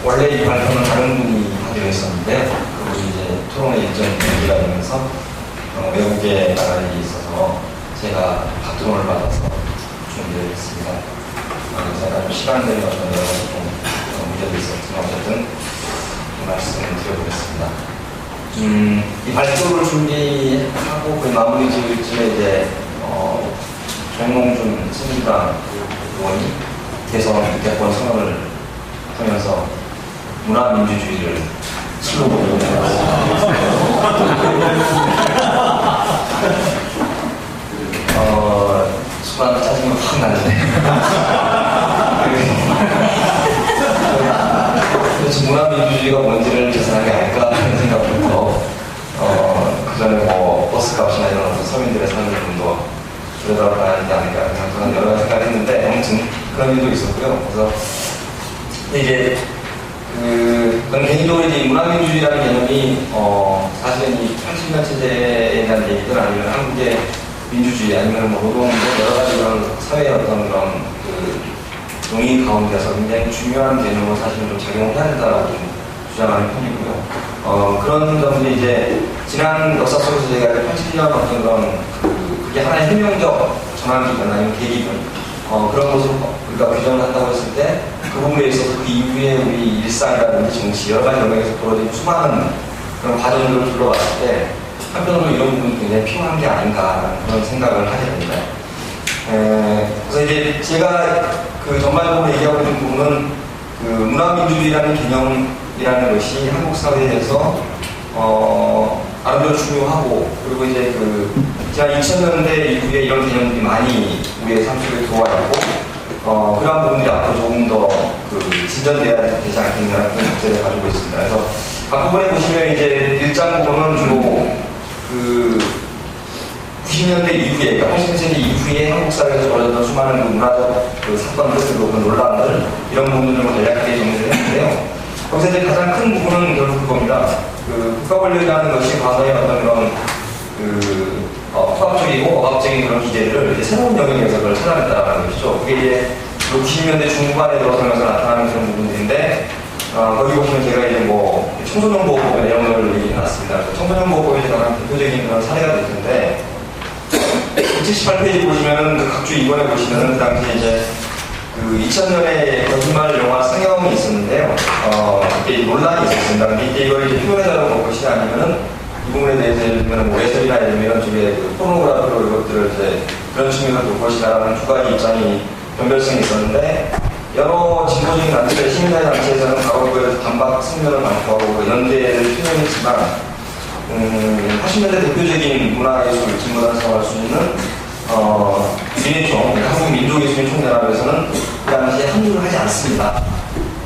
원래 이 발표는 다른 분이 하기로 했었는데요. 그리고 이제 토론회 일정이 연기가 되면서 외국에 나갈 일이 있어서 제가 박토론을 받아서 준비를 했습니다. 제가 좀 시간들이 어떤 여러 가지 좀 문제도 있었지만 어쨌든 말씀을 드려보겠습니다. 이 발표를 준비하고 그 마무리 지을 쯤에 이제 정몽준 신민당 의원이 대선 대권 선언을 하면서 문화민주주의를 슬로건으로 순간 짜증이 확 나는데 도대체 문화민주주의가 뭔지를 계산한 게 아닐까 하는 생각부터 그 전에 뭐 버스값이나 이런 서민들의 삶을 좀 더 들여다봐야 하지 않을까 그런 여러 가지 생각을 했는데 아무튼 그런 일도 있었고요. 그래서 이제 저는 개인적으로 이제 문화민주주의라는 개념이 사실은 이 80년 체제에 대한 얘기든 아니면 한국의 민주주의 아니면 뭐 노동 여러 가지 그런 사회의 어떤 그런 논의 가운데서 굉장히 중요한 개념으로 사실은 좀 작용을 해야 된다라고 좀 주장하는 편이고요. 그런 점들이 이제 지난 역사 속에서 저희가 80년 어떤 그런 그게 하나의 혁명적 전환기든 아니면 계기든 그런 것을 우리가 규정을 한다고 했을 때 그 부분에 있어서 그 이후에 우리 일상이라든지 정치 여러 가지 영역에서 벌어진 수많은 그런 과정들을 둘러봤을 때 한편으로 이런 부분이 굉장히 필요한 게 아닌가라는 그런 생각을 하게 됩니다. 그래서 이제 제가 그 전반적으로 얘기하고 있는 부분은 그 문화민주주의라는 개념이라는 것이 한국 사회에서 아름다워 중요하고 그리고 이제 지난 2000년대 이후에 이런 개념들이 많이 우리의 삶 속에 들어와 있고 그런 부분들이 앞으로 조금 더 진전돼야 되지 않겠나 그런 목표를 가지고 있습니다. 그래서 앞부분에 보시면 이제 1장 부분은 주로 90년대 이후에, 그러니까 80년대 이후에 한국 사회에서 벌어졌던 수많은 문화적 사건들, 그리고 논란들, 이런 부분들을 간략하게 정리를 했는데요. 거기서 이제 가장 큰 부분은 결국 그겁니다. 국가 권력이라는 것이 과거의 어떤 그런 통합적이고 억압적인 그런 기제들을 이제 새로운 영역에서 그걸 찾아낸다는 것이죠. 그게 이제 90년대 중반에 들어서면서 나타나는 그런 부분들인데, 거기 보시면 제가 이제 뭐 청소년보호법의 내용을 얘기해놨습니다. 청소년보호법이 이제 가장 대표적인 그런 사례가 될 텐데, 78페이지 보시면은 각주 2번에 보시면은 그 당시에 이제 2000년에 거짓말 영화 상영이 있었는데요. 그때 논란이 있었습니다. 근데 이제 이걸 이제 표현해달라고 볼 것이 아니면은 이 부분에 대해서 예를 들면 뭐 예술이나 이런 쪽에 포르노그래피로 이것들을 이제 그런 측면으로 볼 것이다라는 두 가지 입장이 변별성이 있었는데 여러 진보적인 단체들, 시민사회 단체에서는 바로 그 반박 성명을 많고 하고 연대를 표명했지만 80년대 대표적인 문화예술 진보단체라고 할 수 있는 민예총, 한국 민족예술인총연합에서는 그 당시에 합류를 하지 않습니다.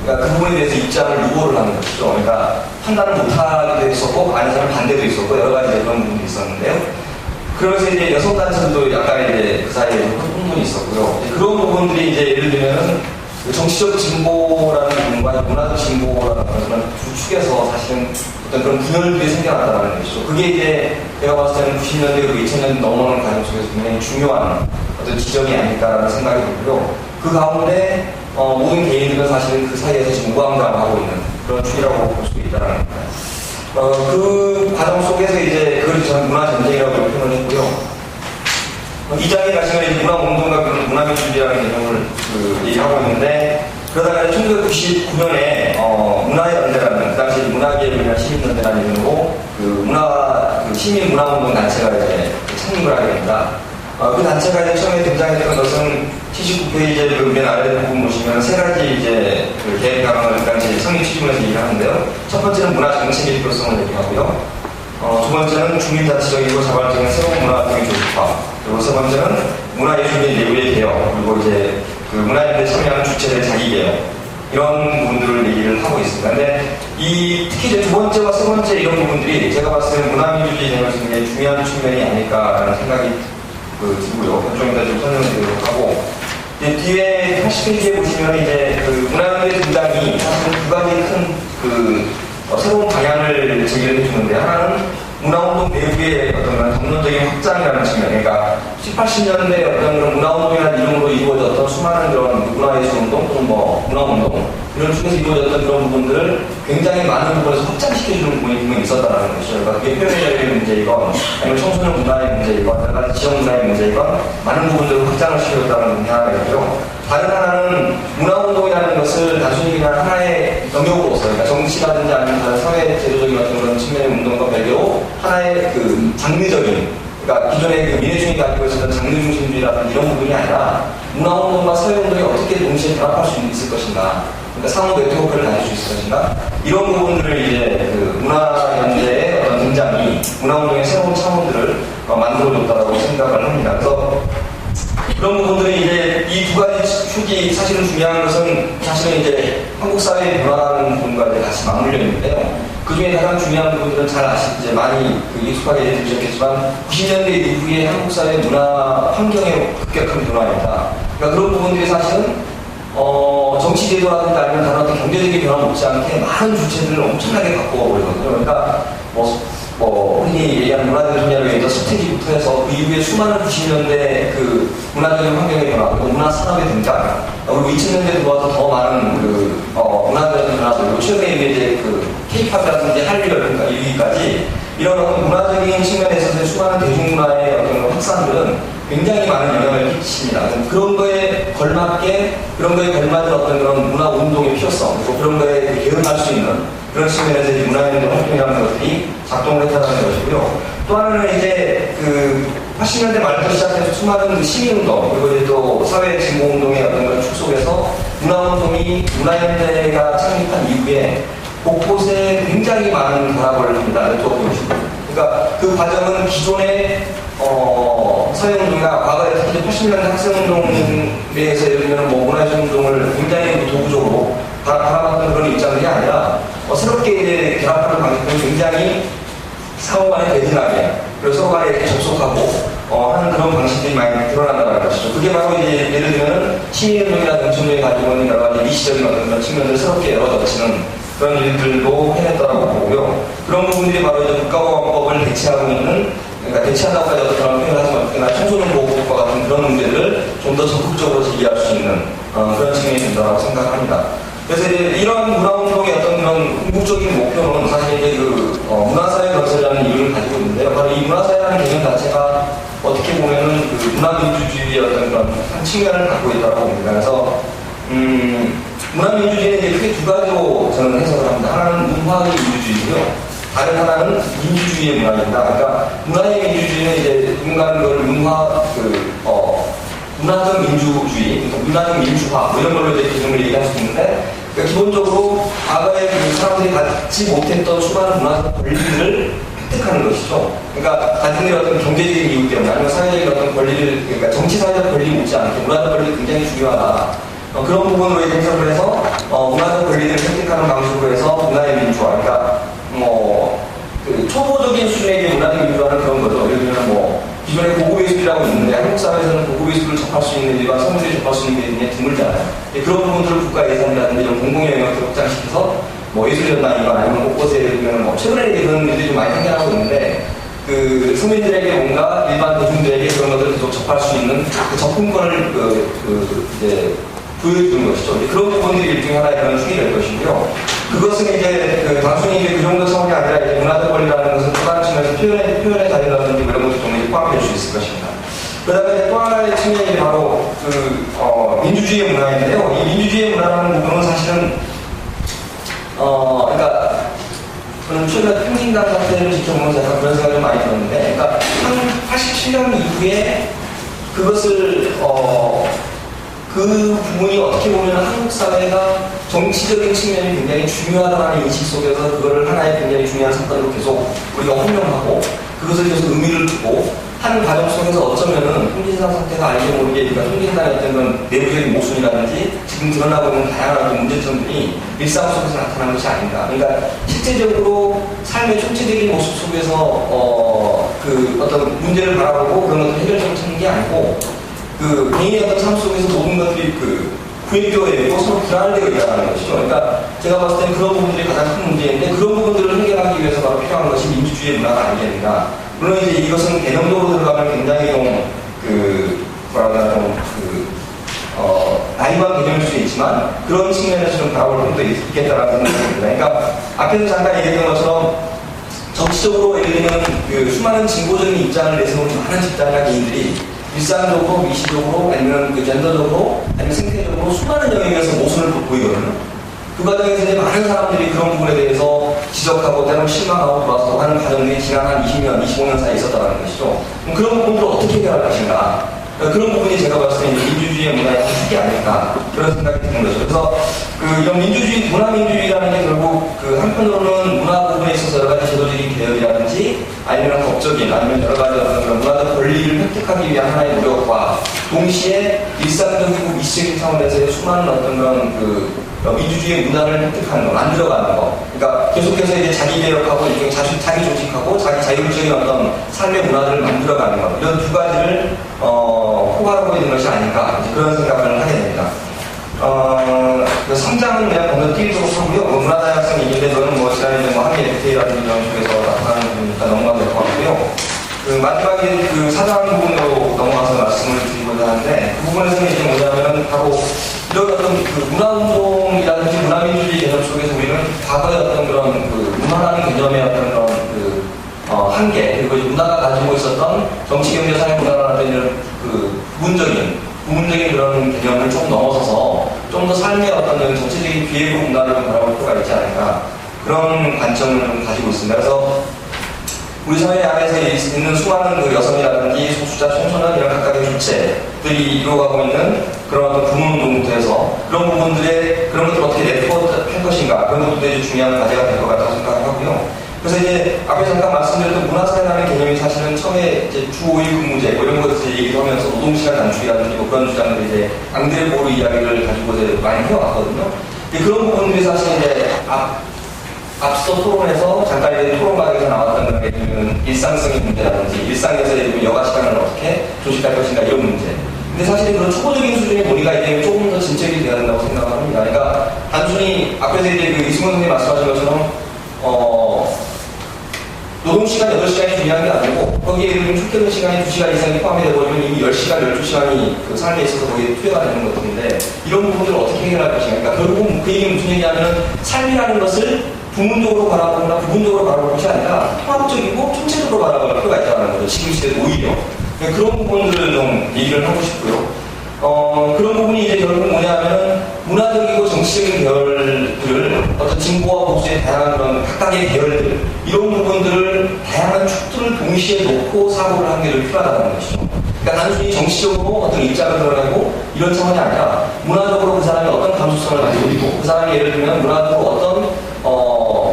그러니까 그 부분에 대해서 입장을 유보를 하는 것이죠. 그러니까 판단을 못하게 있었고 아니면 반대도 있었고 여러 가지 그런 부분이 있었는데요. 그러면서 이제 여성단체들도 약간 이제 그 사이에 흥분이 있었고요. 그런 부분들이 이제 예를 들면은 정치적 진보라는 부분과 문화적 진보라는 그런 두 축에서 사실은 어떤 그런 분열들이 생겨났다는 것이죠. 그게 이제 제가 봤을 때는 90년대 그리고 2000년 넘어오는 과정 속에서 굉장히 중요한 어떤 지점이 아닐까라는 생각이 들고요. 그 가운데 모든 개인들은 사실은 그 사이에서 지금 우왕좌왕하고 있는 그런 축이라고 볼 수 있다는 겁니다. 그 과정 속에서 이제 그걸 저는 문화전쟁이라고 표현을 했고요. 이 장에 가시면 이제 문화운동과 문화민주주의라는 개념을 얘기하고 있는데 그러다가 1999년에 문화연대라는 그 당시 문화개혁이나 시민연대라는 이름으로 시민문화운동 단체가 이제 창립을 하게 됩니다. 그 단체가 이제 처음에 등장했던 것은 79페이지의 맨 아래 부분 보시면 세 가지 이제 계획 방안을 그 당시 성립 취지문에서 얘기하는데요. 첫 번째는 문화정책의 필요성을 얘기하고요. 두 번째는 중립자치적이고 자발적인 새로운 문화활동의 조직화. 그리고 세 번째는 문화예술계 내부의 개혁. 그리고 이제 문화예술에 참여하는 주체들의 자기개혁. 이런 부분들을 얘기를 하고 있습니다. 근데 특히 이제 두 번째와 세 번째 이런 부분들이 제가 봤을 때 문화민주주의 개념에서 굉장히 중요한 측면이 아닐까라는 생각이 들고요. 그쪽에다 좀 설명드리도록 하고. 뒤에 80페이지에 보시면 이제 문화연대 등장이 사실 두 가지 큰 새로운 방향을 제기를 해주는데 하나는 문화운동 내부의 어떤 담론적인 확장이라는 측면, 그러니까 70, 80년대 어떤 그런 문화운동이라는 이름으로 이루어졌던 수많은 그런 문화예술운동 또는 뭐 문화운동 이런 중에서 이루어졌던 그런 부분들을 굉장히 많은 부분에서 확장시켜주는 부분이 분명히 있었다는 것이죠. 그러니까 그게 표현의 자유의 문제이건 아니면 청소년 문화의 문제이건 여러 가지 지역 문화의 문제이건 많은 부분들을 확장을 시켜줬다는 하나가 있고요. 다른 하나는 문화운동이라는 것을 단순히 그냥 하나의 영역으로서 그러니까 정치라든지 아니면 다른 사회 제도적인 어떤 그런 측면의 운동과 별개로 하나의 그 장르적인 그러니까 기존의 그 민회주의 가지고 있었던 장르 중심주의라든지 이런 부분이 아니라 문화운동과 사회운동이 어떻게 동시에 결합할 수 있을 것인가, 그러니까 상호 네트워크를 가질 수 있을 것인가, 이런 부분들을 이제 그 문화연대의 어떤 등장이 문화운동의 새로운 차원들을 만들어줬다고 생각을 합니다. 그래서 그런 부분들이 이제 이 두 가지 축이 사실은 중요한 것은 사실은 이제 한국 사회의 변화라는 부분과 이제 같이 맞물려 있는데요. 그 중에 가장 중요한 부분들은 잘 이제 많이 익숙하게 들으셨겠지만 90년대 이후에 한국 사회 문화 환경의 급격한 변화입니다. 그러니까 그런 부분들이 사실은 정치 제도라든지 아니면 다른 어떤 경제적인 변화 못지않게 많은 주체들을 엄청나게 바꾸어 버리거든요. 그러니까 흔히 얘기하는 문화대통령에 의해서 서태지부터 해서 그 이후에 수많은 90년대 그 문화적인 환경의 변화, 그리고 문화산업의 등장, 그리고 2000년대 들어와서 더 많은 그 문화적인 변화들, 그리고 최근에 이제 그 K-팝이라든지 한류 그러니까 이기까지 이런 어떤 문화적인 측면에 있어서 수많은 대중문화의 어떤 확산들은 굉장히 많은 영향을 끼칩니다. 그런 거에 걸맞게, 그런 거에 걸맞은 어떤 그런 문화 운동의 필요성, 그리고 그런 거에 대응할 수 있는 그런 측면에서 이제 문화연대 활동이라는 것들이 작동을 했다는 것이고요. 또 하나는 이제 그 80년대 말부터 시작해서 수많은 그 시민운동, 그리고 이제 또 사회 진보운동의 어떤 그런 축 속에서 문화운동이 문화연대가 창립한 이후에 곳곳에 굉장히 많은 결합을 합니다. 네트워크 형식으로. 그러니까 그 과정은 기존의 사회운동이나 과거에 특히 80년대 학생운동에 대해서 예를 들면 문화예술운동을 굉장히 도구적으로 바라봤던 그런 입장들이 아니라 새롭게 이제 결합하는 방식은 굉장히 상호 간에 대등하게 그리고 서로 간에 접속하고 하는 그런 방식들이 많이 드러난다는 것이죠. 그게 바로 이제 예를 들면 시민운동이나 정치운동이 가지고 있는 여러 가지 미시적인 어떤 그런 측면들을 새롭게 열어젖히는 그런 일들도 해냈다고 보고요. 그런 부분들이 바로 이제 국가보안법을 대체하고 있는, 그러니까 대체한다고까지 어떤 그런 표현을 하지만, 그러나 청소년 보호법과 같은 그런 문제들을 좀 더 적극적으로 제기할 수 있는 그런 측면이 된다고 생각합니다. 그래서 이제 이런 문화운동의 어떤 그런 궁극적인 목표는 사실 이제 그 문화사회 건설이라는 이유를 가지고 있는데요. 바로 이 문화사회라는 개념 자체가 어떻게 보면은 그 문화민주주의의 어떤 그런 한 측면을 갖고 있다고 봅니다. 그래서 문화민주주의는 이제 크게 두 가지로 저는 해석을 합니다. 하나는 문화의 민주주의고요. 다른 하나는 민주주의의 문화입니다. 그러니까 문화의 민주주의는 이제 누군가는 그걸 문화적 민주주의, 문화적 민주화 이런 걸로 이제 기준을 얘기할 수 있는데, 그러니까 기본적으로 과거에 그 사람들이 갖지 못했던 수많은 문화적 권리들을 획득하는 것이죠. 그러니까 자신들의 어떤 경제적인 이유 때문에 아니면 사회적인 어떤 권리를, 그러니까 정치 사회적 권리 못지않게 문화적 권리가 굉장히 중요하다. 그런 부분으로 이제 해석을 해서 문화적 권리들을 획득하는 방식으로 해서 문화의 민주화, 그러니까 그 초보적인 수준의 문화적 민주화는 그런 거죠. 예를 들면 기존에 고급 예술이라고 있는데 한국 사회에서는 고급 예술을 접할 수 있는 일반 성인들이 접할 수 있는 게 굉장히 드물잖아요. 그런 부분들을 국가 예산이라든지 이런 공공 영역을 확장시켜서 예술연단이나 아니면 곳곳에 예를 들면 최근에 그런 일들이 좀 많이 생겨나고 있는데 그 서민들에게 뭔가 일반 대중들에게 그런 것들을 계속 접할 수 있는 그 접근권을 이제 보여주는 것이죠. 그런 부분들이 일종의 하나의 그런 축이 될 것이고요. 그것은 이제 단순히 이제 그 정도 차원이 아니라 이제 문화적 권리라는 것은 또 다른 측면에서 표현의 자유라든지 이런 것도 좀 포함될 수 있을 것입니다. 그 다음에 또 하나의 측면이 바로 민주주의 문화인데요. 이 민주주의 문화라는 부분은 사실은 그러니까 저는 최근에 평신당 사태를 지켜보면서 약간 그런 생각이 좀 많이 들었는데, 그러니까 한 87년 이후에 그것을 그 부분이 어떻게 보면 한국 사회가 정치적인 측면이 굉장히 중요하다는 인식 속에서 그거를 하나의 굉장히 중요한 사건으로 계속 우리가 혼명하고 그것을 계속 의미를 두고 하는 과정 속에서 어쩌면은 통진당 사태가 알게 모르게 그러니까 통진당의 어떤 그런 내부적인 모순이라든지 지금 드러나고 있는 다양한 문제점들이 일상 속에서 나타난 것이 아닌가. 그러니까 실제적으로 삶의 총체적인 모습 속에서 그 어떤 문제를 바라보고 그런 것들을 해결점을 찾는 게 아니고 그 개인의 어떤 삶 속에서 모든 것들이 구획되어 있고 서로 불안되어 있다는 것이죠. 그러니까 제가 봤을 때는 그런 부분들이 가장 큰 문제인데 그런 부분들을 해결하기 위해서 바로 필요한 것이 민주주의의 문화가 아니겠는가. 물론 이제 이것은 개념적으로 들어가면 굉장히 가리만 개념일 수 있지만 그런 측면에서 좀 바라볼 필요도 있겠다라는 생각이 듭니다. 그러니까 앞에서 잠깐 얘기했던 것처럼 정치적으로 예를 들면 그 수많은 진보적인 입장을 내세우는 많은 집단이나 개인들이 일상적으로, 미시적으로, 아니면 그 젠더적으로, 아니면 생태적으로 수많은 영역에서 모순을 보이거든요. 그 과정에서 이제 많은 사람들이 그런 부분에 대해서 지적하고 때로는 실망하고 돌아서 하는 과정들이 지난 한 20년, 25년 사이에 있었다는 것이죠. 그럼 그런 부분들을 어떻게 해결할 것인가? 그런 부분이 제가 봤을 때 민주주의의 문화의 핵이 아닐까 그런 생각이 드는 거죠. 그래서 이런 민주주의, 문화민주주의라는 게 결국 한편으로는 문화 부분에 있어서 여러 가지 제도적인 개혁이라든지 아니면 법적인 아니면 여러 가지 그런 문화적 권리를 획득하기 위한 하나의 노력과 동시에 일상적이고 미시적인 차원에서의 수많은 어떤 그런 민주주의의 문화를 획득하는 거, 만들어가는 거. 그러니까 계속해서 이제 자기 개혁하고 일종의 자기 조직하고 자기 자율적인 어떤 삶의 문화들을 만들어가는 것. 이런 두 가지를 포괄하고 있는 것이 아닐까 그런 생각을 하게 됩니다. 그 성장은 그냥 건너뛰도록 하고요. 문화 다양성 얘기인데 저는 지난해 한미 FTA라든지 이런 쪽에서 나타나는 부분이니까 넘어가면 될 것 같고요. 마지막에 그 사장 부분으로 넘어가서 말씀을 드리고자 하는데 그 부분에서는 이제 뭐냐면 바로 이런 어떤 그 문화운동이라든지 문화민주주의 개념 속에서 우리는 과거의 어떤 그런 그 문화라는 개념의 어떤 그런 그 한계 그리고 문화가 가지고 있었던 정치, 경제, 사회 문화라는 이런 그 부분적인 그런 개념을 조금 넘어서서 좀 더 삶의 어떤 전체적인 기회고 문화를 바라볼 필요가 있지 않을까 그런 관점을 좀 가지고 있습니다. 그래서 우리 사회 안에서 있는 수많은 그 여성이라든지 소수자, 청소년 이런 각각의 주체들이 이루어가고 있는 그런 어떤 부문운동부터 해서 그런 부분들의 그런 것들을 어떻게 네트워크할 것인가 그런 것들이 중요한 과제가 될 것 같다고 생각하고요. 그래서 이제 앞에 잠깐 말씀드렸던 문화사회라는 개념이 사실은 처음에 이제 주 5일 근무제 이런 것들 얘기를 하면서 노동시간 단축이라든지 그런 주장들 이제 앙드레 보르 이야기를 가지고 이제 많이 해왔거든요. 그런 부분들이 사실 이제 앞서 토론에서 잠깐 이제 토론 과정에서 나왔던 그런 얘기는 일상성의 문제라든지 일상에서 여가 시간을 어떻게 조직할 것인가 이런 문제. 근데 사실 그런 초보적인 수준의 논의가 이제 조금 더 진척이 돼야 된다고 생각을 합니다. 그러니까 단순히 앞에서 이제 그 이승원 선생님이 말씀하신 것처럼 노동시간 8시간이 중요한 게 아니고 거기에 출퇴근 시간이 2시간 이상이 포함이 되버리면 이미 10시간, 12시간이 그 삶에 있어서 거기에 투여가 되는 것들인데 이런 부분들을 어떻게 해결할 것인가. 그러니까 결국은 그 얘기는 무슨 얘기냐면 삶이라는 것을 부문적으로 바라보거나 부분적으로 바라볼 것이 아니라 통합적이고 총체적으로 바라볼 필요가 있다는 거죠. 지금 시대에 오히려. 그런 부분들을 좀 얘기를 하고 싶고요. 그런 부분이 이제 결국 뭐냐면 문화적이고 정치적인 계열들을 어떤 진보와 보수의 다양한 그런 각각의 계열들 이런 부분들을 다양한 축들을 동시에 놓고 사고를 하는 게 필요하다는 것이죠. 그러니까 단순히 정치적으로 어떤 입장을 드러내고 이런 차원이 아니라 문화적으로 그 사람이 어떤 감수성을 가지고 있고 그 사람이 예를 들면 문화적으로 어떤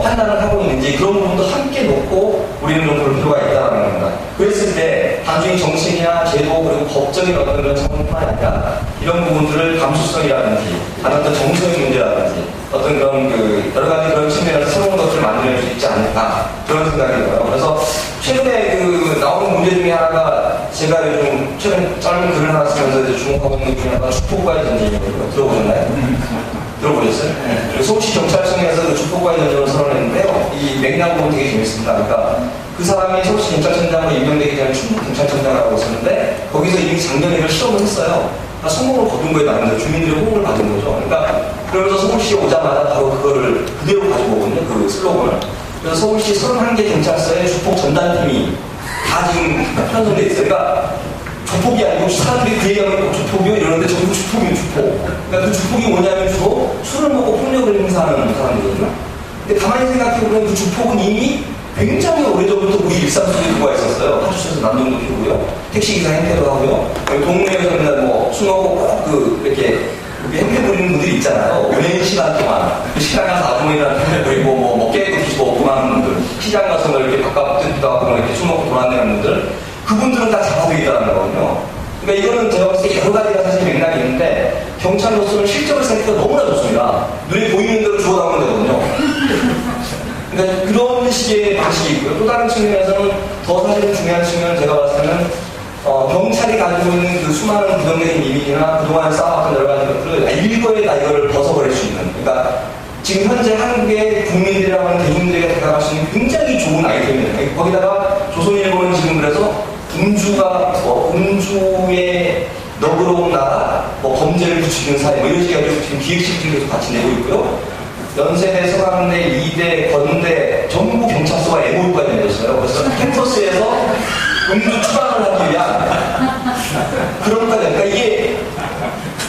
판단을 하고 있는지 그런 부분도 함께 놓고 우리는 좀 볼 필요가 있다는 겁니다. 그랬을 때 단순히 정책이나 제도 그리고 법적인 어떤 그런 차원뿐만 아니라 이런 부분들을 감수성이라든지 어떤 정서의 문제라든지 어떤 그런 그 여러 가지 그런 측면에서 새로운 것을 만들어낼 수 있지 않을까 그런 생각이 들어요. 그래서 최근에 그 나오는 문제 중에 하나가 제가 요즘 최근 짧은 글을 하나 쓰면서 이제 주목하고 있는 것 중에 하나가 주폭과의 전쟁이거든요. 들어보셨나요? 들어보셨어요? 네. 서울시 경찰청에서 그 주폭과의 전쟁을 선언했는데요. 이 맥락 부분 되게 재밌습니다. 그러니까 그 사람이 서울시 경찰청장으로 임명되기 전에 충북 경찰청장이라고 있었는데 거기서 이미 작년에 이걸 실험을 했어요. 성공을 거둔 거에 나름대로 주민들의 호응을 받은 거죠. 그러니까 그러면서 서울시에 오자마자 바로 그거를 그대로 가지고 오거든요. 그 슬로건을. 그래서 서울시 31개 경찰서에 주폭 전단팀이 다 지금 편성돼 있어요. 그러니까 주폭이 아니고 사람들이 그 얘기하면 주폭이요 이러는데 전부 주폭이에요. 주폭. 그러니까 그 주폭이 뭐냐면 주로 술을 먹고 폭력을 행사하는 사람들이거든요. 근데 가만히 생각해보면 그 주폭은 이미 굉장히 오래전부터 우리 일상 속에 들어와 있었어요. 파주시에서 남동도 피우고요. 택시기사 행태도 하고요. 동네에서 맨날 술 먹고 꼭 이렇게 행태 부리는 분들이 있잖아요. 오랜 시간 동안. 시장 가서 아주머니랑 행태 부리고 깨끗이 뒤집어 그만하는 분들. 시장 가서 이렇게 바깥 뛰다 하고 이렇게 술 먹고 돌아다니는 분들. 그분들은 다 잡아두고 있다는 거거든요. 그러니까 이거는 제가 봤을 때 여러 가지가 사실 맥락이 있는데 경찰로서는 실적을 쌓기가 너무나 좋습니다. 눈에 보이는 대로 주워 담으면 되거든요. 그러니까 그런 식의 방식이 있고요. 또 다른 측면에서는 더 사실은 중요한 측면은 제가 봤을 때는 경찰이 가지고 있는 그 수많은 부정적인 이미지나 그동안 쌓아왔던 여러 가지 것들을 일거에 다 이걸 벗어버릴 수 있는 그러니까 지금 현재 한국의 국민들이라고 하는 대중들에게 다가갈 수 있는 굉장히 좋은 아이템입니다. 거기다가 조선일보는 지금 그래서 음주의 너그러운 나라, 범죄 범죄를 부추기는 사회, 뭐 이런 식으로 지금 기획실질도 같이 내고 있고요. 연세대, 서강대, 이대, 건대 전부 경찰서가 MOU까지 맺었어요. 그래서 캠퍼스에서 음주 추방을 하기 위한 그런 거예요. 그러니까 이게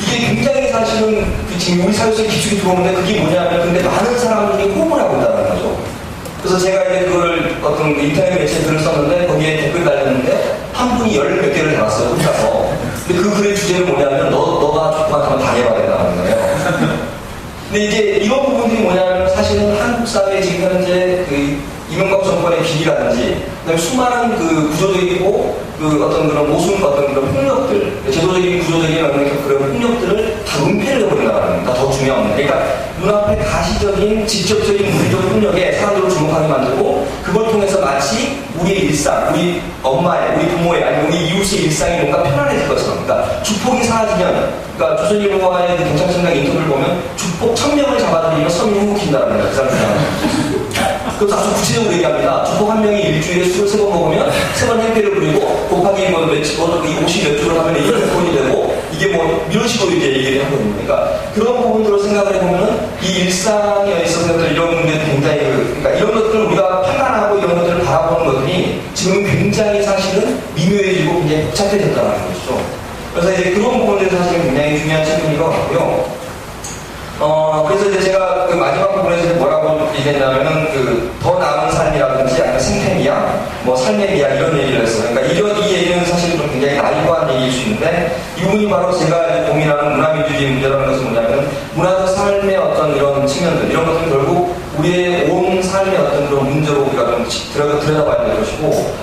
굉장히 사실은 지금 우리 사회에서 기축이 들어오는데 그게 뭐냐면 근데 많은 사람들이 호응을 하고 있다는 거죠. 그래서 제가 이제 그걸 어떤 인터넷 매체에 글을 썼는데 거기에 댓글 달렸는데 한 분이 10몇 개를 달았어요, 혼자서. 근데 그 글의 주제는 뭐냐면 너가 조금만 당해봐야 된다는 거예요. 근데 이제 이런 부분들이 뭐냐면 사실은 한국 사회에 지금 현재 그 이명박 정권의 비리라든지 그다음에 수많은 그 구조적이고 그 어떤 그런 모순 어떤 그런 폭력들, 제도적인 구조적인 어떤 그런 폭력들을 다 은폐를 해버린다는 게 더 중요한 겁니다. 그러니까 눈앞에 가시적인 직접적인 물리적 폭력에 사람들을 주목하게 만들고 그걸 통해서 마치 우리의 일상, 우리 엄마의, 우리 부모의, 아니면 우리 이웃의 일상이 뭔가 편안해질 것처럼, 그러니까 주폭이 사라지면, 그러니까 조선일보와의 그 경찰청장 인터뷰를 보면 주폭 1000명을 잡아들이면 섬이 행복해진다는 거예요. 그 사람들은. 그래서 아주 구체적으로 얘기합니다. 주폭 한 명이 일주일에 술을 3번 먹으면 3번 행패를 부리고 곱하기 뭐 몇십, 50 몇 주를 하면 100번이 되고 이게 뭐 이런 식으로 이제 얘기를 하거든요. 그러니까 그런 부분들을 생각을 해보면은 이 일상에 있어서 이런 문제도 굉장히 그러니까 이런 것들을 우리가 판단하고 이런 것들을 바라보는 것들이 지금 굉장히 사실은 미묘해지고 굉장히 복잡해졌다는 것이죠. 그래서 이제 그런 부분들이 사실은 굉장히 중요한 측면인 것 같고요. 그래서 이제 제가 그 마지막 부분에서 뭐라고 얘기했냐면은 그 더 나은 삶이라든지 아니면 생태미학, 뭐 삶의 미학 이런 얘기를 했어요. 그러니까 이 얘기는 사실 좀 굉장히 나이브한 얘기일 수 있는데 이 부분이 바로 제가 고민하는 문화민주주의 문제라는 것은 뭐냐면 문화적 삶의 어떤 이런 측면들, 이런 것들은 결국 우리의 온 삶의 어떤 그런 문제로 우리가 좀 들여다봐야 될 것이고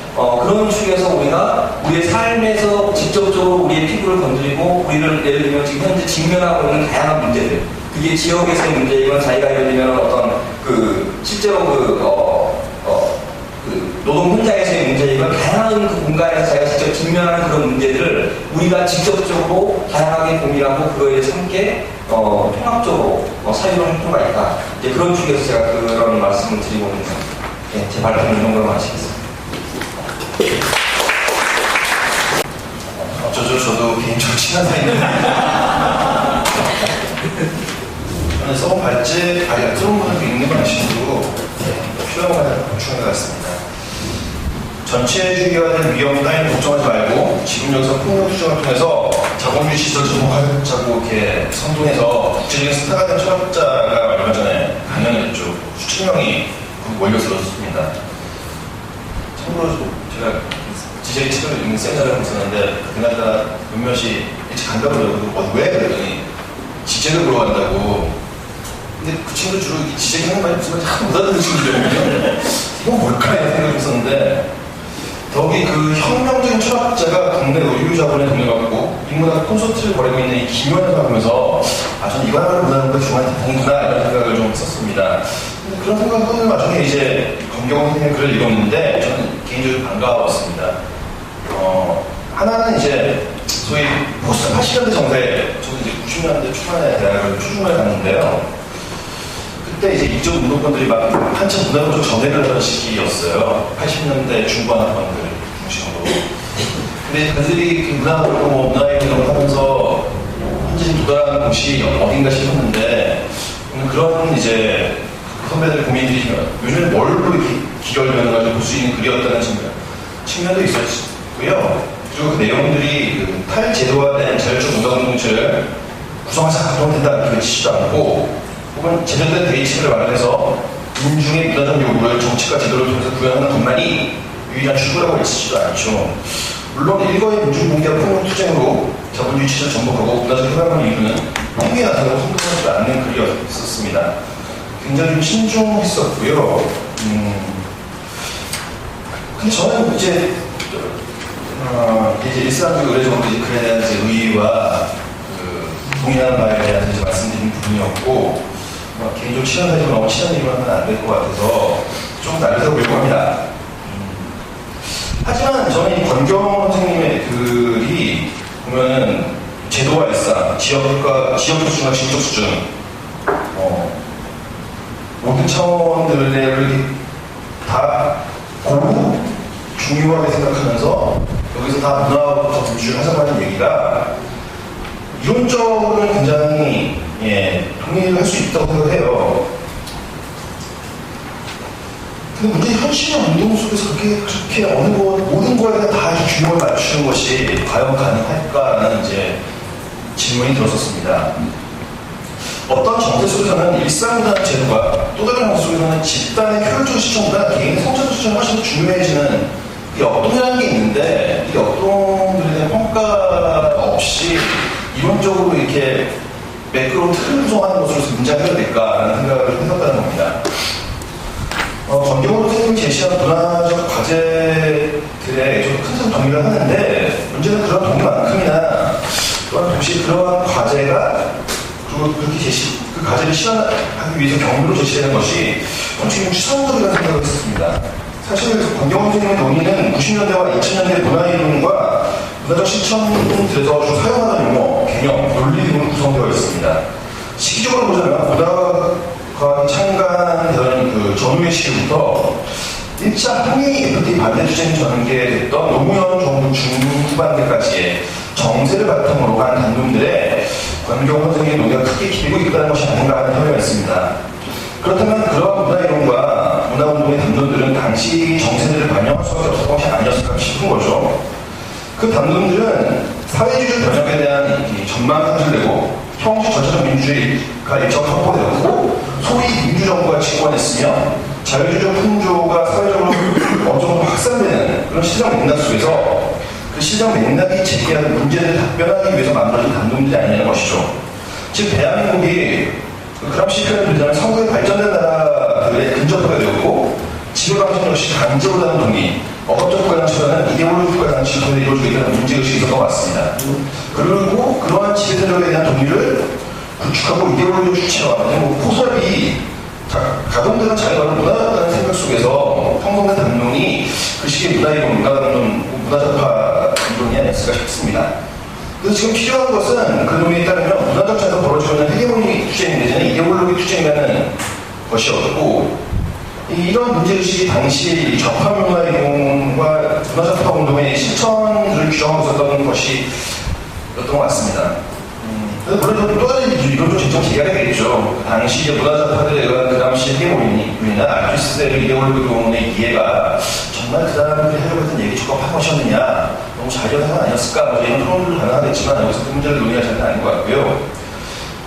그런 축에서 우리가 우리의 삶에서 직접적으로 우리의 피부를 건드리고 우리를 예를 들면 지금 현재 직면하고 있는 다양한 문제들, 그게 지역에서의 문제이건 자기가 예를 들면 어떤 그 실제로 그 노동 현장에서의 문제이건 다양한 그 공간에서 자기가 직접 직면하는 그런 문제들을 우리가 직접적으로 다양하게 고민하고 그거에 대해서 함께 통합적으로 사유를 할 필요가 있다. 이제 그런 축에서 제가 그런 말씀을 드리고 있는 제 발표는 이 정도로 마치겠습니다. 저도 개인적으로 친한 사이인데 저는 써본 발제, 써본 분들도 있는 건 아시고 필요한 걸 보충한 것 같습니다. 전체주의화된 위험 따위는 걱정하지 말고 지금 여기서 폭력 투쟁을 통해서 자본주의 시설 전복하자고 이렇게 선동해서 국제적인 스타가 된 철학자가 얼마 전에 강연을 했죠. 수천 명이 몰려들었습니다. 참고로 제가 지적인 책을 읽는 세미나를 하고 있었는데 그날따라 몇몇이 일찍 간다고 그러고 왜? 그랬더니 지적을 보러 간다고. 근데 그 친구들 주로 지적이 하는 말이 무슨 말인지 못 알아듣는 친구들이거든요. 이건 뭘까? 이런 생각을 했었는데 더욱이 그 혁명적인 철학자가 국내 의류자본에 돈을 갖고 인문학 콘서트를 벌이고 있는 이 김연을 보면서 저는 이거야말로 문화문과 중앙 대통이구나 이런 생각을 좀 했었습니다. 그런 생각을 나중에 이제 검경 선생님의 글을 읽었는데 저는 개인적으로 반가웠습니다. 하나는 이제 소위 포스트 80년대 정세, 저는 이제 90년대 초반에 대학을 초중반에 갔는데요. 그때 이제 이쪽 운동권들이 막 한참 문화적 전해를 하던 시기였어요. 80년대 중반 학번들 중심으로. 근데 그들이 문화로 뭐 문화행동을 하면서 현재 도달하는 곳이 어딘가 싶었는데 그런 이제 선배들 고민들이 요즘에 뭘로 기결되는가 좀 볼 수 있는 글이었다는 측면도 있었고요. 그리고 그 내용들이 그 탈제도화된 자율적 문화공동체를 구성해서 가동된다 이렇게 외치지도 않고 혹은 제대로된 대의책을 마련해서 민중의 문화적 요구를 정치과 제도를 통해서 구현하는 것만이 유일한 출구라고 외치지도 않죠. 물론 일거의 민중공개와 폭력투쟁으로 자본주의 체제를 전복하고 문화적 혁명을 이루는 행위에 나서고 선동하지 않는 글이었습니다. 굉장히 좀 신중했었고요. 근데 저는 이제 일상적으로 의례적으로 이제 글에 대한 이제 의의와 동의하는 바에 대해서 이제 말씀드린 부분이었고 개인적으로 친한 사이로 너무 친한 얘기만 하면 안 될 것 같아서 좀 날려서 보려고 합니다. 하지만 저는 이 권경 선생님의 글이 보면은 제도와 일상, 지역적 수준과 지역적 수준 모든 차원들을 다 고루 중요하게 생각하면서 여기서 다 문화부터 분출을 하자고 하는 얘기가 이론적으로는 굉장히 동의를 할 수 있다고 생각해요. 근데 문제는 현실의 운동 속에서 그렇게 모든 거에 다 균형을 맞추는 것이 과연 가능할까라는 이제 질문이 들었었습니다. 어떤 정세 속에서는 일상문화 제도가 또 다른 정세 속에서는 집단의 효율적 시청보다 개인의 성찰 시청이 훨씬 더 중요해지는 이 역동이라는 게 있는데, 이 역동들에 대한 평가 없이 이론적으로 이렇게 매끄러운 틀을 구성하는 것으로서 문제가 해결될까라는 생각을 했었다는 겁니다. 전경호 선생님이 제시한 문화적 과제들에 저도 큰 동의를 하는데, 문제는 그런 동의만큼이나 또한 동시에 그러한 과제가 그 과제를 실현하기 위해서 경로로 제시되는 것이 지금 추상적이라는 생각을 했습니다. 사실 권경호 선생님의 논의는 90년대와 2000년대 문화이론과 문화적 실천들에서 주로 사용하는 용어, 개념, 논리 등으로 구성되어 있습니다. 시기적으로 보자면 문화가 창간되던 그 전후의 시기부터 1차 항해 FTA 반대 투쟁이 전개됐던 노무현 정부 중후반기까지의 정세를 바탕으로 한 단론들의 권경호 선생님의 논의가 크게 기리고 있다는 것이 아닌가 하는 협의가 있습니다. 그렇다면 그러한 문화이론과 문화운동의 담론들은 당시 정세들을 반영할 수밖에 없었던 것이 아니었을까 싶은 거죠. 그 담론들은 사회주의 변혁에 대한 전망을 상실되고 형식 전체적 민주주의가 일정 확보되었고 소위 민주정부가 집권했으며 자유주의적 풍조가 사회적으로 어느 정도 확산되는 그런 시장 맥락 속에서 그 시장 맥락이 제기하는 문제를 답변하기 위해서 만들어진 담론들이 아니냐는 것이죠. 즉 대한민국이 그람시 표현을 들자면 서구의 발전된 나라들의 근접하게 되었고 지배방식 역시 강제로다는 동의, 억압적 국가장치보다는 이데올로기 국가장치로 이루어지게 되는 문제의식이 있었던 것 같습니다. 그리고 그러한 지배세력에 대한 동의를 구축하고 이데올로기를 주체화하는 포섭이 가동되는 자유화를 문화라는 생각 속에서 형성된 담론이 그 시기의 문화이론, 문화적파 이론이 아니었을까 싶습니다. 그래서 지금 필요한 것은 그 논의에 따르면 문화적 차에서 벌어지고 있는 헤게모니 투쟁 내지는 이데올로기 투쟁이라는 것이었고, 이런 문제의식이 당시 좌파 문화이론과 문화적파 운동의 실천을 규정하고 있었던 것이었던 것 같습니다. 그래서 물론 또 다른 이론적 쟁점 제기가 되겠죠. 당시 문화적파들에 의한 그 당시 헤게모니나 알투리스트의 이데올로기론의 이해가 정말 그 사람들이 하려고 했던 얘기 적합한 것이었느냐, 너무 자기가 생각 아니었을까, 뭐 이런 토론도 가능하겠지만 여기서 그 문제를 논의하지는 않은 것 같고요.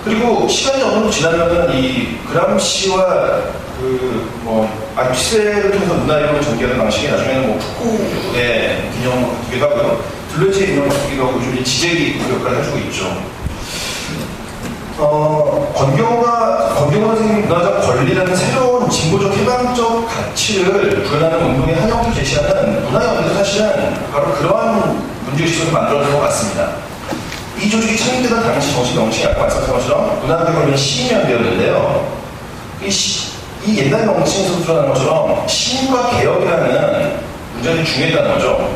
그리고 시간이 어느 정도 지나면은 이 그람시와 알투리스트를 통해서 문화이론을 전개하는 방식이 나중에는 푸코의 개념을 바뀌기도 하고요. 둘레지의 개념을 바뀌기도 하고 요즘 지제기 역할을 해주고 있죠. 권경호 선생님이 문화적 권리라는 새로운 진보적 해방적 가치를 구현하는 운동의 한 형태를 제시하는 문화연대도 사실은 바로 그러한 문제의식으로 만들어진 것 같습니다. 이 조직이 창립되던 당시 정식 명칭이 아까 말씀하신 것처럼 문화적 권리는 시민연대였는데요. 이 옛날 명칭에서 드러난 것처럼 시민과 개혁이라는 문제가 중요했다는 거죠.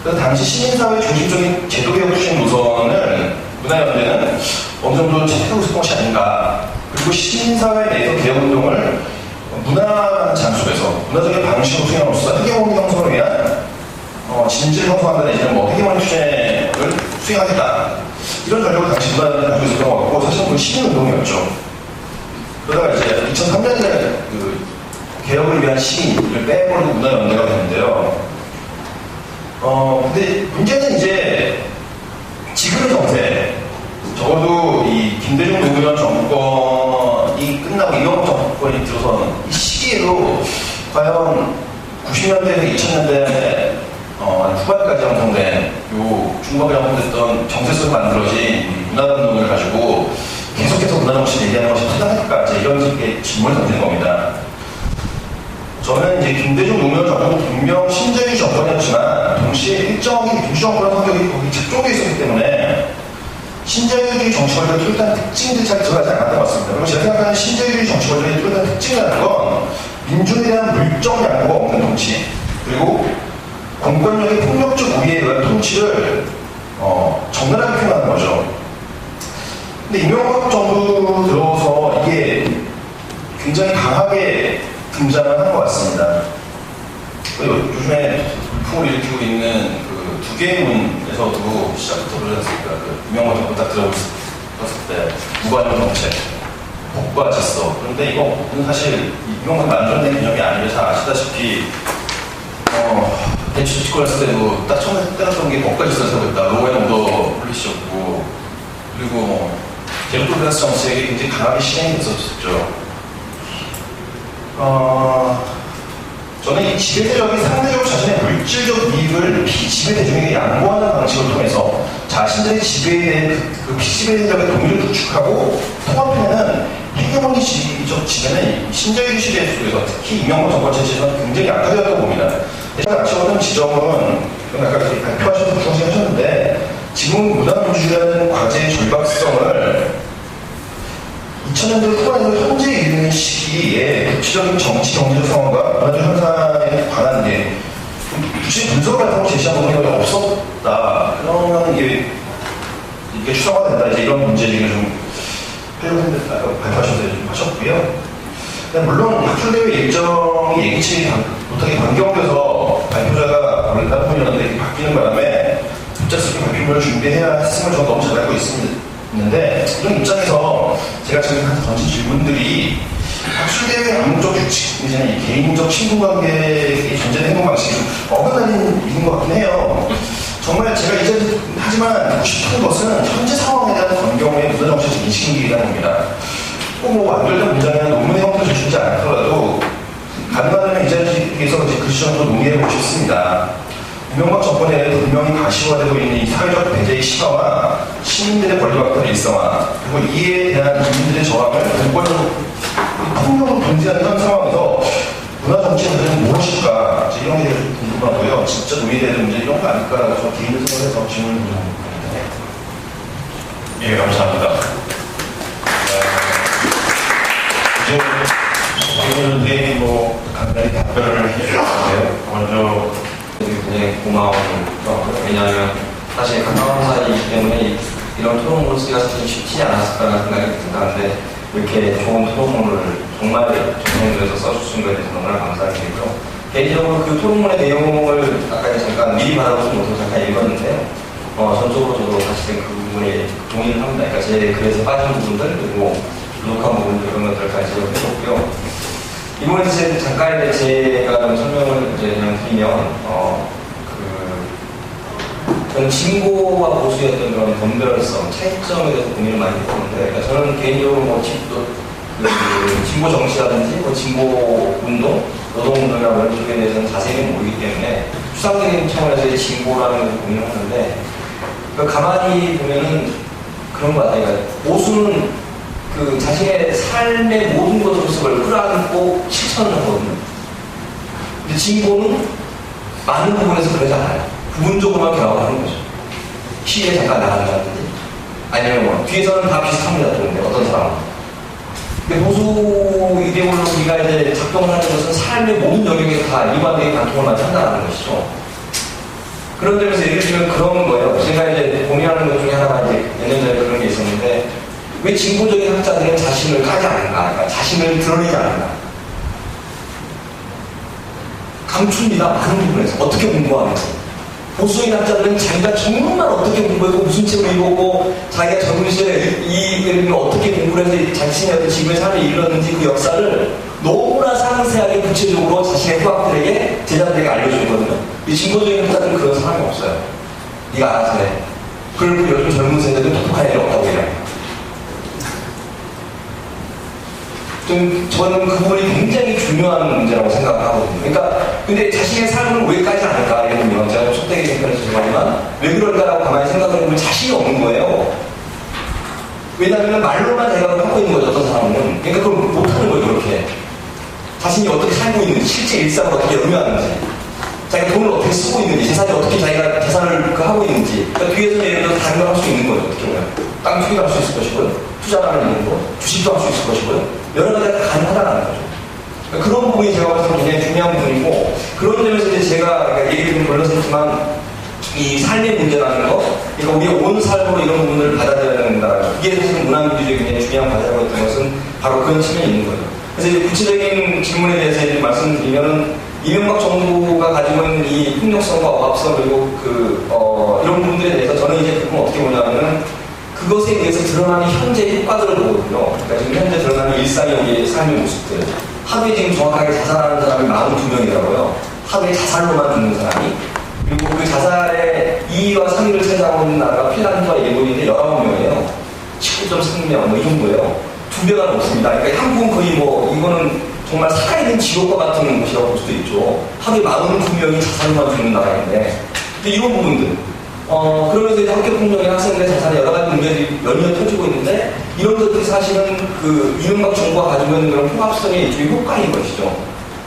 그래서 당시 시민사회 중심적인 제도개혁 추진 노선을 문화연대는 어느 정도 채택하고 있었던 것이 아닌가. 그리고 시민사회 내에서 개혁운동을 문화라는 장소에서 문화적인 방식으로 수행함으로써 헤게모니 형성을 위한 진지를 형성한다 내지는 헤게모니 투쟁을 수행하겠다. 이런 전략을 당시 문화연대는 가지고 있었던 것 같고, 사실은 그건 시민운동이었죠. 그러다가 이제 2003년에 그 개혁을 위한 시민을 빼버리고 문화연대가 됐는데요. 근데 문제는 이제 지금의 정세, 적어도 이 김대중 노무현 정권이 끝나고 이명박 정권이 들어서는 이 시기에도 과연 90년대에서 2000년대 후반까지 형성된 중반에 형성됐던 정세 속에 만들어진 문화운동을 가지고 계속해서 문화 정치를 얘기하는 것이 타당할까, 이런 식의 질문을 던지는 겁니다. 저는 이제 김대중 노무현 정권은 분명 신자유주의 정권이었지만 동시에 일정하게 민주정권의 성격이 거기 집중되어 있었기 때문에 신자유주의 정치권의 뚜렷한 특징들이 잘 들어가지 않았던 것 같습니다. 그리고 제가 생각하는 신자유주의 정치권의 뚜렷한 특징이라는 건 민주에 대한 물적 양보가 없는 통치, 그리고 공권력의 폭력적 우위에 의한 통치를 적나라하게 표현하는 거죠. 근데 이명박 정부 들어서 이게 굉장히 강하게 등장을 한 것 같습니다. 요즘에 불풍을 일으키고 있는 그 두 개의 문에서도 시작부터 그러지 않습니까? 그 이명박 정부 딱 들어오고 떴을 때 무관용 정책, 법과 질서. 그런데 이거는 사실 이것만 만들어낸 개념이 아니라 잘 아시다시피 대출 짓고 했을 때도 딱 처음에 때렸던 게 법과 질서를 세우고 있다. 로우의 농도 폴리시였고, 그리고 제로 톨레런스 정책이 굉장히 강하게 실행이 됐었죠. 저는 이 지배대적이 상대적으로 자신의 물질적 이익을 비지배대중에게 양보하는 방식을 통해서 자신들의 지배에 대한 그 비지배대적의 동의를 구축하고 통합해내는 헤게모니적 지배는 신자유주의 시대 속에서 특히 이명박 정권 체제에서는 굉장히 약화되었다고 봅니다. 제가 아쉬웠던 지점은 아까 발표하셔서 부정하셨는데 지금 무단민주주의라는 과제의 절박성을 2000년대 후반에서 현재 이르는 시기에 구체적인 정치, 경제적 상황과 문화적 현상에 관한 게 굳이 분석을 하고 제시한 부분이 없었다. 그러면 이게 추상화된다. 이제 이런 문제를 좀 발표하셔서 좀 하셨고요. 물론 학술대회 일정이 예기치 못하게 변경돼서 발표자가 원래 다른 분이었는데 바뀌는 바람에 갑작스럽게 발표를 준비해야 했음을 저는 너무 잘 알고 있는데 이런 입장에서 제가 지금 던진 질문들이 학술대회 암묵적 규칙 내지는 이 개인적 친분관계의 존재하는 행동 방식이 좀 어긋나는 일인 것 같긴 해요. 정말 제가 이제 하지만 묻고 싶은 것은 현재 상황에 대한 변경의 문화정치적 인식이라는 겁니다. 꼭 뭐 완결된 문장이나 논문의 형태를 제출하지 않더라도 가능하다면 이 자리에서 그 시점도 논의해보고 싶습니다. 이명박 정권에 분명히 가시화되고 있는 이 사회적 배제의 심화와 시민들의 권리박탈의 일상화, 그리고 이에 대한 국민들의 저항을 공권적으로 폭력으로 분쇄하는 현 상황에서 문화정치의 문제는 무엇일까? 이런 게 좀 궁금하고요. 진짜 논의되는 문제 이런 거 아닐까? 저 개인을 생각해서 질문을 좀 드립니다. 예, 감사합니다. 이제 대행이 간단히 답변을 해주셨는데요. 먼저 굉장히 고마워요. 왜냐하면 사실 가까운 사이이기 때문에 이런 토론문을 쓰기가 사실 쉽지 않았을까라는 생각이 든다는데 이렇게 좋은 토론문을 정말 정성들여서 써주신 거에 대해서 너무나 감사드리고요. 개인적으로 그 토론문의 내용을 아까 잠깐 미리 받아보지 못해서 잠깐 읽었는데요. 전적으로 저도 사실은 그 부분에 동의를 합니다. 그러니까 제 글에서 빠진 부분들 그리고 부족한 부분들 그런 것들까지 해줬고요. 이번에 이제 잠깐 제가 설명을 이제 그냥 드리면 저는 진보와 보수의 어떤 그런 변별성, 차이점에 대해서 고민을 많이 했었는데, 그러니까 저는 개인적으로 진보 정치라든지 진보 운동, 노동운동이나 이런 쪽에 대해서는 자세히 모르기 때문에 추상적인 차원에서의 진보라는 걸 고민을 하는데, 가만히 보면은 그런 것 같아요. 그러니까 보수는 자신의 삶의 모든 것을 끌어안고 실천을 하거든요. 근데 진보는 많은 부분에서 그러지 않아요. 부분적으로만 경험을 하는 거죠. 시위에 잠깐 나간다든지, 아니면 뒤에서는 다 비슷합니다. 그런데 어떤 사람은. 근데 보수 이데올로기가 이제 작동을 하는 것은 삶의 모든 영역에 다 일관되게 관통을 많이 한다는 것이죠. 그런 점에서 예를 들면 그런 거예요. 제가 이제 고민하는 것 중에 하나가 이제 몇 년 전에 그런 게 있었는데, 왜 진보적인 학자들은 자신을 까지 않는가? 그러니까 자신을 드러내지 않는가? 감춥니다. 많은 부분에서. 어떻게 공부하면서. 보수인 학자들은 자기가 정말 어떻게 공부했고, 무슨 책을 읽었고, 자기가 젊은 시절에 이 어떻게 공부를 해서 자신의 어떤 지금의 삶을 이뤘는지 그 역사를 너무나 상세하게 구체적으로 자신의 후학들에게, 제자들에게 알려주거든요. 이 진보적인 학자들은 그런 사람이 없어요. 네가 알아서 해. 그리고 요즘 젊은 세대들은 똑똑한 애들 없다고 해요. 저는 그 부분이 굉장히 중요한 문제라고 생각을 하거든요. 그러니까, 근데 자신의 삶을 왜 까지 않을까? 이러면 제가 속되게 생각해서 죄송하지만, 왜 그럴까라고 가만히 생각을 해보면 자신이 없는 거예요. 왜냐하면 말로만 대답을 하고 있는 거죠, 어떤 사람은. 그러니까 그걸 못하는 거예요, 그렇게. 자신이 어떻게 살고 있는지, 실제 일상을 어떻게 영위하는지, 자기가 돈을 어떻게 쓰고 있는지, 재산이 어떻게 자기가 재산을 하고 있는지, 그러니까 뒤에서 예를 들어서 다른 걸 할 수 있는 거죠, 어떻게 보면. 땅 투기를 할 수 있을 것이고요. 투자를 하는 거, 주식도 할 수 있을 것이고요. 여러 가지가 가능하다는 거죠. 그러니까 그런 부분이 제가 봤을 때 굉장히 중요한 부분이고, 그런 점에서 이제 제가 그러니까 얘기를 좀 돌렸었지만, 이 삶의 문제라는 거, 그러니까 우리가 온 삶으로 이런 부분을 받아들여야 된다. 이게 사실 문화민주주의의 굉장히 중요한 과제라고 했던 것은 바로 그런 측면이 있는 거죠. 그래서 이제 구체적인 질문에 대해서 이제 말씀드리면은, 이명박 정부가 가지고 있는 이 폭력성과 억압성 그리고 이런 부분들에 대해서 저는 이제 그건 어떻게 보냐면은 그것에 의해서 드러나는 현재 효과들을 보거든요. 그러니까 지금 현재 드러나는 일상의 우리의 삶의 모습들. 하루에 지금 정확하게 자살하는 사람이 42명이라고요. 하루에 자살로만 죽는 사람이. 그리고 그 자살의 2위와 3위를 차지하고 있는 나라가 핀란드와 일본인데 19명이에요. 19.3명, 뭐 이 정도예요. 2배가 넘습니다. 그러니까 한국은 거의 뭐, 이거는 정말 살아있는 지옥과 같은 곳이라고 볼 수도 있죠. 하루에 42명이 자살로만 죽는 나라인데. 근데 이런 부분들. 그러면서 이제 학교폭력이나 학생들의 자살에 여러 가지 문제들이 연이어 터지고 있는데, 이런 것들이 사실은 그 이명박 정부가 가지고 있는 그런 통합성의 일종의 효과인 것이죠.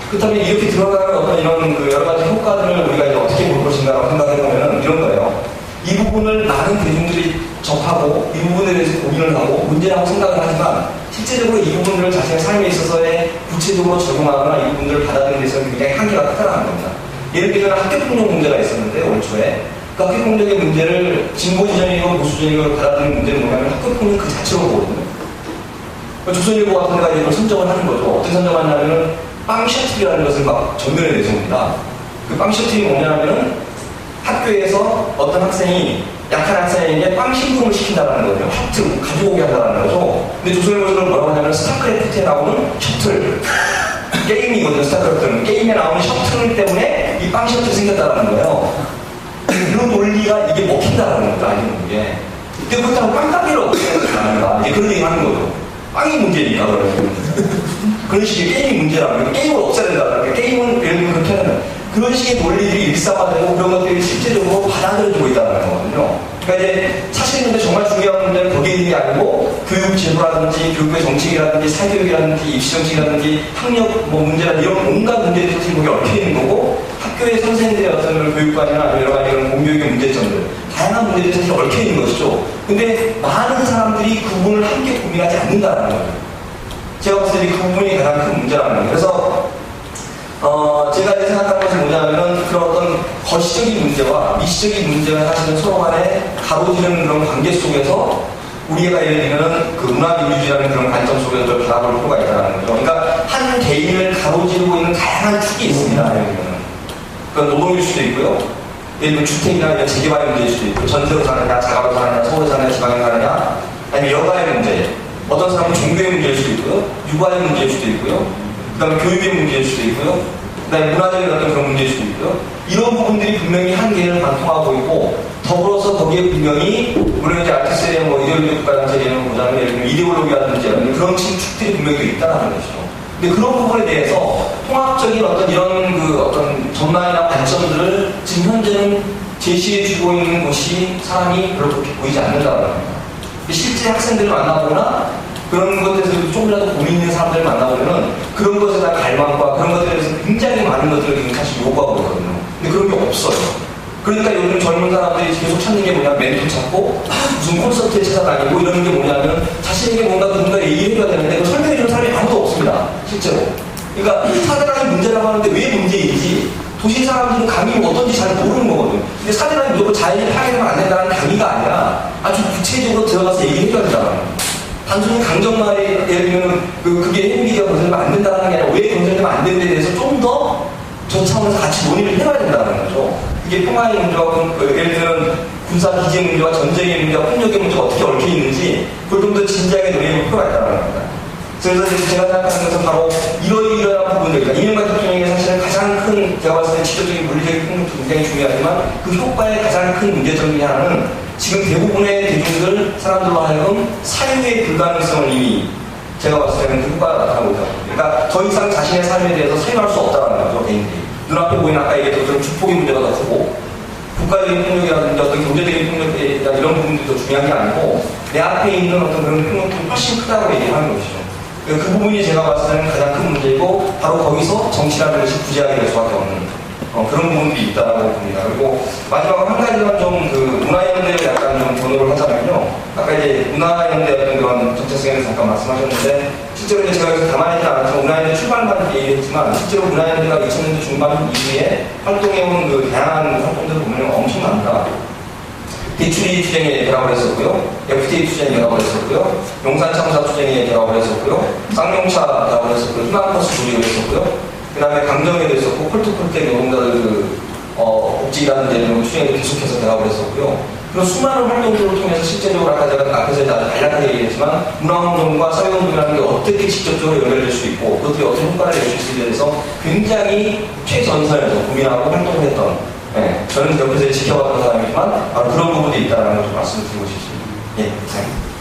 그렇다면 이렇게 드러나는 어떤 이런 그 여러 가지 효과들을 우리가 이제 어떻게 볼 것인가라고 생각해보면 이런 거예요. 이 부분을 많은 대중들이 접하고 이 부분에 대해서 고민을 하고 문제라고 생각을 하지만 실제적으로 이 부분들을 자신의 삶에 있어서의 구체적으로 적용하거나 이 부분들을 받아들이는 데서 굉장히 한계가 크다는 겁니다. 예를 들면 학교폭력 문제가 있었는데 올 초에 그 학교폭력의 문제를 진보지전이고 보수전이고 받아들이는 문제는 뭐냐면 학교폭력 그 자체로 보거든요. 조선일보 같은 데가 이걸 선정을 하는 거죠. 어떻게 선정하냐면은 빵 셔틀이라는 것을 막 전면에 내세웁니다. 그 빵 셔틀이 뭐냐면은 학교에서 어떤 학생이 약한 학생에게 빵 신공을 시킨다는 거죠. 셔틀 가지고 오게 한다는 거죠. 근데 조선일보에서는 뭐라고 하냐면 스타크래프트에 나오는 셔틀 게임이거든요. 스타크래프트는 게임에 나오는 셔틀 때문에 이 빵 셔틀이 생겼다는 거예요. 이런 논리가 이게 먹힌다는 겁니다. 아니면 이게. 근데 그렇다고 빵가게를 어떻게 하는가 이제 그런 얘기 하는 거죠. 빵이 문제니까 그러면. 그런 식의 게임이 문제라면 게임을 없애야 된다. 게임은 예를 들면 그렇게 하는 그런 식의 논리들이 일상화되고 그런 것들이 실제적으로 받아들여지고 있다는 거거든요. 그러니까 이제 사실 근데 정말 중요한 문제는 거기에 있는 게 아니고 교육 제도라든지 교육의 정책이라든지 사교육이라든지 입시 정책이라든지 학력 뭐 문제라든지 이런 온갖 문제들이 지금 거기 얽혀 있는 거고 학교의 선생님들의 어떤 교육관이나 여러 가지 이런 공교육의 문제점들 다양한 문제들이 사실 얽혀 있는 것이죠. 근데 많은 사람들이 그 부분을 함께 고민하지 않는다는 거예요. 제가 봤을 때 그 부분이 가장 큰 문제라는 거예요. 그래서 제가 이제 생각한 것은 뭐냐면은 그런 어떤 거시적인 문제와 미시적인 문제가 사실은 서로 간에 가로지르는 그런 관계 속에서 우리가 예를 들면 그 문화민주주의라는 그런 관점 속에서 좀 바라볼 필요가 있다는 거죠. 그러니까 한 개인을 가로지르고 있는 다양한 축이 있습니다. 예를 들면. 그건 노동일 수도 있고요. 예를 들면 주택이나 이런 재개발의 문제일 수도 있고, 전세로 사느냐, 자가로 사느냐, 서울에 사느냐, 지방에 사느냐, 아니면 여가의 문제, 어떤 사람은 종교의 문제일 수도 있고요, 육아의 문제일 수도 있고요, 그 다음에 교육의 문제일 수도 있고요, 그 다음에 문화적인 어떤 그런 문제일 수도 있고요. 이런 부분들이 분명히 한계를 관통하고 있고, 더불어서 거기에 분명히, 물론 이제 아티스트의 뭐 이데올로기 국가단체 이런 보자면 예를 들면 이데올로기라든지 그런 축들이 분명히 있다는 것이죠. 근데 그런 부분에 대해서 통합적인 어떤 이런 그 어떤 전망이나 관점들을 지금 현재는 제시해주고 있는 것이 사람이 별로 그렇게 보이지 않는다는 겁니다. 실제 학생들을 만나보거나 그런 것에 대해서 조금이라도 고민 있는 사람들을 만나보면은 그런 것에 대한 갈망과 그런 것에 대해서 굉장히 많은 것들을 지금 사실 요구하고 있거든요. 근데 그런 게 없어요. 그러니까 요즘 젊은 사람들이 계속 찾는 게 뭐냐, 멘토 찾고 무슨 콘서트에 찾아다니고 이러는 게 뭐냐면 자신에게 뭔가 얘기해줘야 되는데 그 설명해주는 사람이 아무도 없습니다. 실제로. 그러니까 사대강이 문제라고 하는데 왜 문제이지? 도시 사람들은 강이 어떤지 잘 모르는 거거든요. 근데 사대강이 무조건 자연이 파괴되면 안 된다는 강의가 아니라 아주 구체적으로 들어가서 얘기해줘야 된다는 거예요. 단순히 강정마을에 예를 들면 그게 핵무기가 건설되면 안 된다는 게 아니라 왜 건설되면 안 되는 데 대해서 좀 더 저 차원에서 같이 논의를 해봐야 된다는 거죠. 이게 평화의 문제와 예를 들면 군사 기재 문제와 전쟁의 문제와 폭력의 문제가 어떻게 얽혀 있는지 그걸 좀 더 진지하게 논의해볼 필요가 있다는 겁니다. 그래서 제가 생각하는 것은 바로 이러이러한 부분들, 그러니까 이명박 대통령이 사실은 가장 큰, 제가 봤을 때 지도적인 물리적인 폭력도 굉장히 중요하지만 그 효과의 가장 큰 문제점 중에 하나는 지금 대부분의 대중들, 사람들로 하여금 사유의 불가능성을 이미 제가 봤을 때는 그 효과가 나타나고 있다고. 그러니까 더 이상 자신의 삶에 대해서 사유할 수 없다는 거죠, 개인들이. 눈앞에 보이는 아까 얘기했던 그런 축복의 문제가 더 크고, 국가적인 폭력이라든지 어떤 경제적인 폭력에 대한 이런 부분들이 더 중요한 게 아니고, 내 앞에 있는 어떤 그런 폭력들이 훨씬 크다고 얘기하는 것이죠. 그 부분이 제가 봤을 때는 가장 큰 문제이고, 바로 거기서 정치라는 것이 부재하게 될 수밖에 없는 그런 부분들이 있다고 봅니다. 그리고 마지막으로 한 가지만 좀 그 문화연대를 약간 좀 변호를 하자면요. 아까 이제 문화연대 어떤 그런 정체성에 대해서 잠깐 말씀하셨는데, 실제로 이제 제가 여기서 가만히 있지 않아서 문화연대 출발만 얘기했지만, 실제로 문화연대가 2000년대 중반 이후에 활동해온 그 다양한 활동들을 보면 엄청납니다. 대출이 투쟁에 결합을 했었고요. FTA 투쟁에 결합을 했었고요. 용산참사 투쟁에 결합을 했었고요. 쌍용차 결합을 했었고요. 희망버스 조직을 했었고요. 그 다음에 강정에도 있었고, 콜트콜텍 노동자들 복지라는 이런 투쟁에도 계속해서 결합을 했었고요. 그런 수많은 활동들을 통해서 실제적으로 아까 제가 앞에서 아주 간략하게 얘기했지만 문화운동과 사회운동이라는 게 어떻게 직접적으로 연결될 수 있고 그것들이 어떤 효과를 낼 수 있을지에 대해서 굉장히 최전선에서 고민하고 활동을 했던 저는 옆에서 지켜봤던 사람이지만 바로 그런 부분이 있다는 걸 좀 말씀을 드리고 싶습니다. 예, 감사합니다.